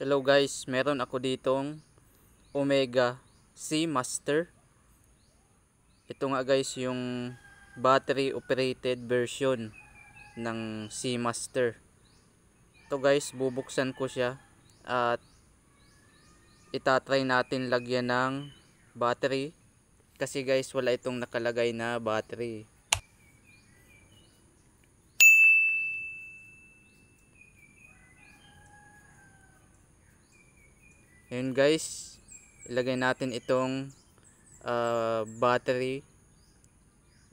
Hello guys, meron ako ditong Omega Seamaster. Ito nga guys yung battery operated version ng Seamaster. Ito guys, bubuksan ko siya at itatry natin lagyan ng battery kasi guys wala itong nakalagay na battery. Ayun guys, ilagay natin itong battery,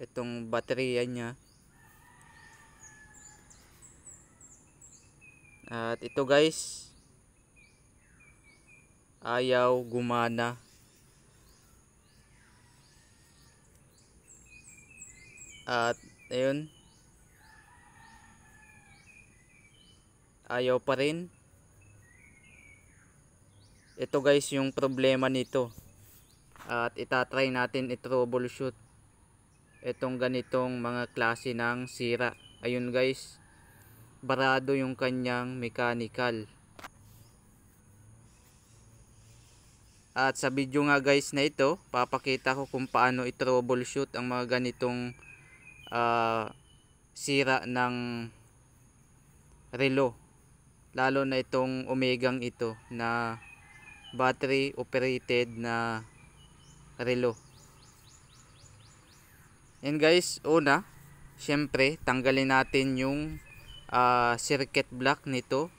itong baterya niya. At ito guys, ayaw gumana. At ayun, ayaw pa rin. Ito guys yung problema nito. At itatry natin i-troubleshoot itong ganitong mga klase ng sira. Ayun guys, barado yung kanyang mechanical. At sa video nga guys na ito, papakita ko kung paano i-troubleshoot ang mga ganitong sira ng relo. Lalo na itong Omegang ito na battery operated na relo. Yan guys, una, syempre tanggalin natin yung circuit block nito.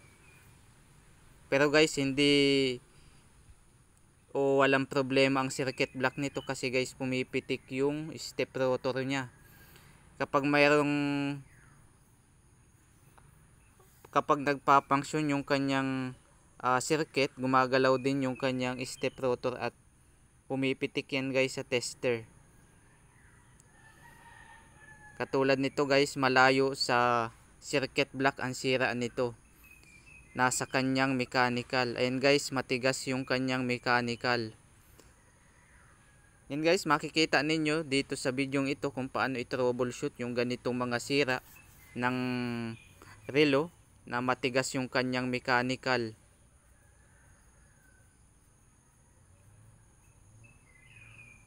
Pero guys, hindi walang problema ang circuit block nito kasi guys pumipitik yung step rotor niya. Kapag nagpapunction yung kanyang circuit, gumagalaw din yung kanyang step rotor at pumipitik yan guys sa tester. Katulad nito guys, malayo sa circuit block ang sira nito. Nasa kanyang mechanical. Ayan guys, matigas yung kanyang mechanical. Yan guys, makikita ninyo dito sa video ito kung paano i-troubleshoot yung ganitong mga sira ng relo na matigas yung kanyang mechanical.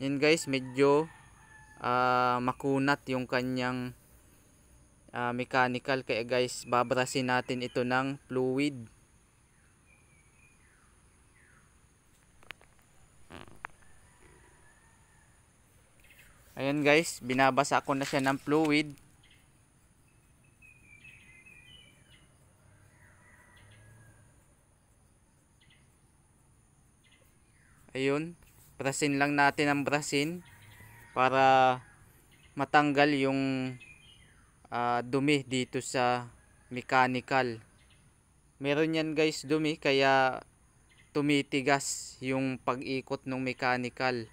Yan guys, medyo makunat yung kanyang mechanical, kaya guys babrasin natin ito ng fluid. Ayan guys, binabasa ko na siya ng fluid. Ayun, brasin lang natin ang brasin para matanggal yung dumi dito sa mechanical. Meron yan guys dumi kaya tumitigas yung pag-ikot ng mechanical.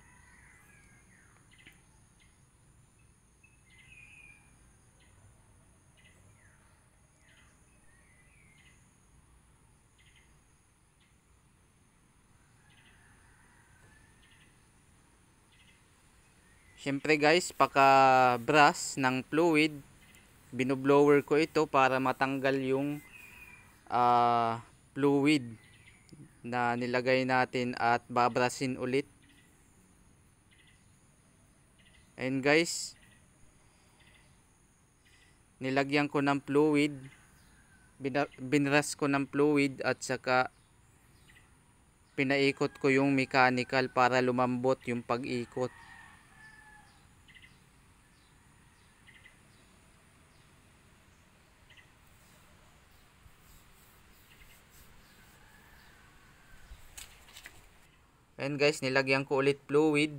Syempre guys, paka-brush ng fluid, binoblower ko ito para matanggal yung fluid na nilagay natin at babrasin ulit. Ayun guys, nilagyan ko ng fluid, binras ko ng fluid at saka pinaikot ko yung mechanical para lumambot yung pag-ikot. Ayan guys, nilagyan ko ulit fluid.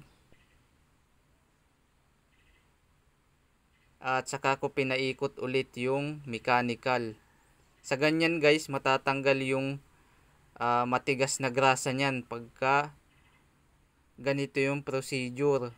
At saka ko pinaikot ulit yung mechanical. Sa ganyan guys, matatanggal yung matigas na grasa niyan pagka ganito yung procedure.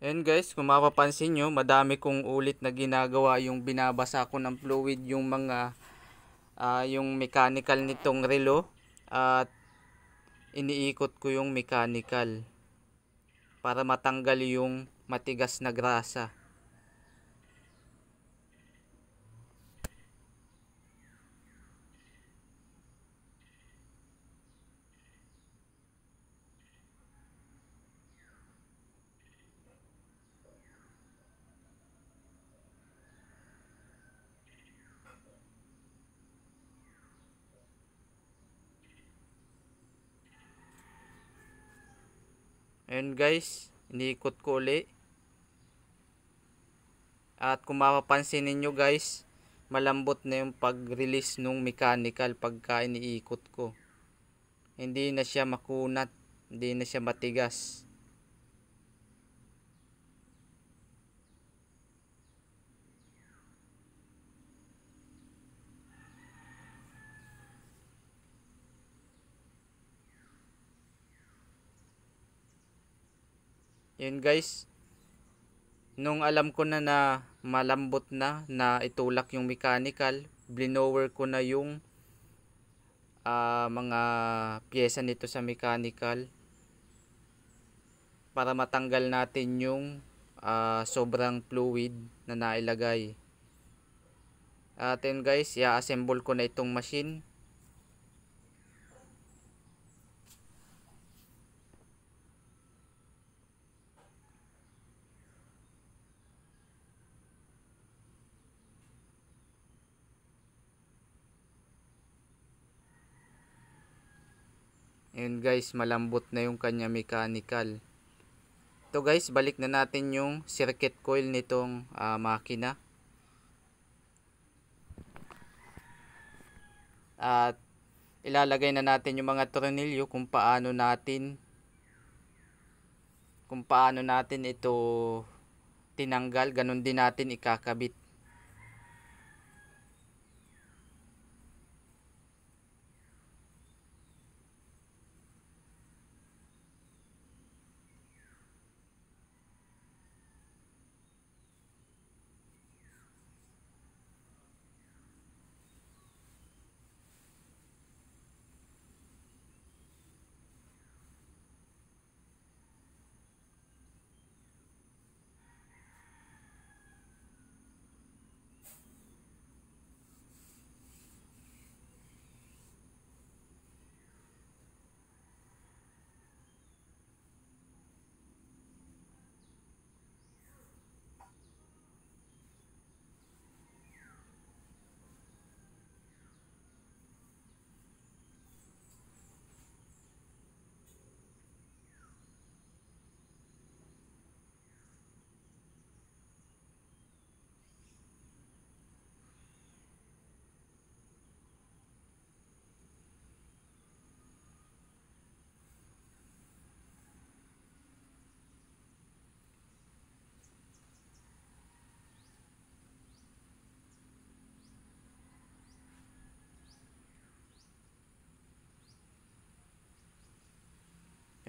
Ayan guys, kung mapapansin nyo, madami kong ulit na ginagawa yung binabasa ko ng fluid yung mga yung mechanical nitong relo at iniikot ko yung mechanical para matanggal yung matigas na grasa. Ayan guys, iniikot ko ulit. At kung mapapansin ninyo guys, malambot na yung pag-release nung mechanical pagka iniikot ko. Hindi na siya makunat, hindi na siya matigas. Yun guys, nung alam ko na na malambot na itulak yung mechanical, blinower ko na yung mga pyesa nito sa mechanical para matanggal natin yung sobrang fluid na nailagay. At yun guys, i-assemble ko na itong machine. Ayun guys, malambot na yung kanya mechanical. Ito guys, balik na natin yung circuit coil nitong makina. At ilalagay na natin yung mga tornilyo kung paano natin ito tinanggal. Ganun din natin ikakabit.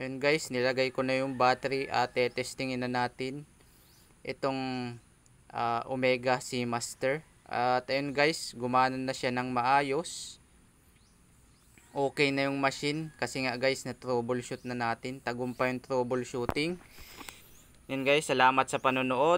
Ayun guys, nilagay ko na yung battery at testingin na natin itong Omega Seamaster. At ayun guys, gumana na siya ng maayos. Okay na yung machine kasi nga guys, na troubleshoot na natin. Tagumpay yung troubleshooting. Yun guys, salamat sa panonood.